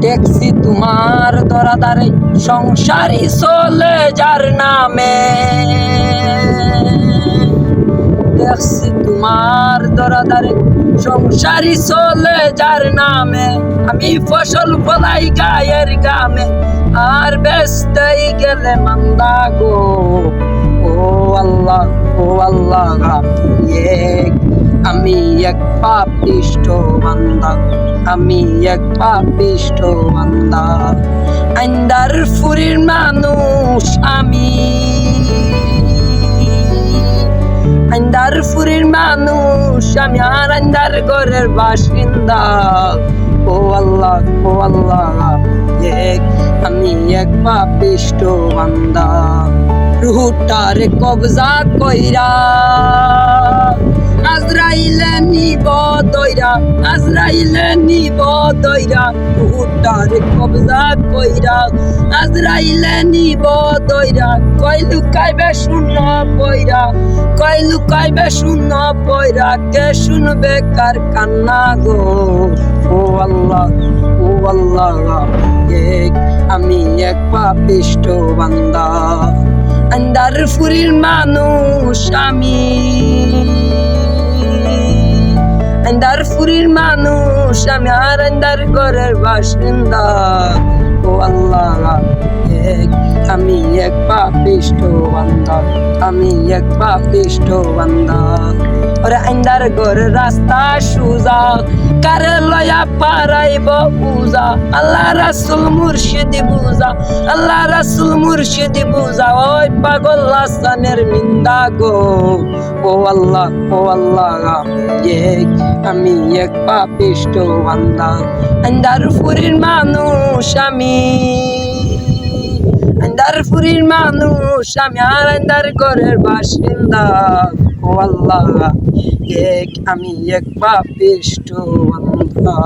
Taxi তোমার দরাদারে সংসারই চলে যার নামে, ট্যাক্সি তোমার দরাদারে সংসারই চলে যার নামে। আমি ফসল ফলাই গায়ের গামে, আর বেচতেই গেলে মান্দা গো। ও আল্লাহ, ও আল্লাহ, আমি এক পাপিষ্ঠ বান্দা, আমি এক পাপিষ্ঠ বান্দা। আইন্দার ফুরির মানুষ আমি, আইন্দার ফুরির মানুষ আমি, আর আইন্দার ঘরের বাসিন্দা। ও আল্লাহ, ও আল্লাহ, আমি এক পাপিষ্ঠ বান্দা। রুহুটারে কবজা কইরা আজরাইলে নিব দইরা, আজরাইলে নিব দইরা। রুহুটারে কবজা কইরা আজরাইলে নিব দইরা। কই লুকাইবে শূন্য পয়রা, কই লুকাইবে শূন্য পয়রা। কে শুনবে কার কান্না গো। ও আল্লাহ, ও আল্লাহ, আমি এক পাপিষ্ঠ বান্দা। আন্দার ফুরির মানুষ আমি, আন্দার ফুরির মানুষ আমি, আর আন্দার ঘরের বাসিন্দা। ও আল্লাহ, আমি এক পাপিষ্ঠ বান্দা, আমি এক পাপিষ্ঠ বান্দা। ওরে আন্দার ঘরের রাস্তা সুজা, কারে লয়া পারাইব বুঝা। আল্লাহ রাসূল মুর্শিদি বুঝা, আল্লাহ রাসূল মুর্শিদি বুঝা। ওই পাগল হাসানের মিন্দা গো। ও আল্লাহ, ও আল্লাহ, আমি এক পাপিষ্ঠ বান্দা। আন্দার ফুরির মানুষ আমি, আন্দার ফুরির মানুষ আমি, আর আন্দার ঘরের বাসিন্দা। ও আল্লাহ, আমি এক পাপিষ্ঠ বান্দা।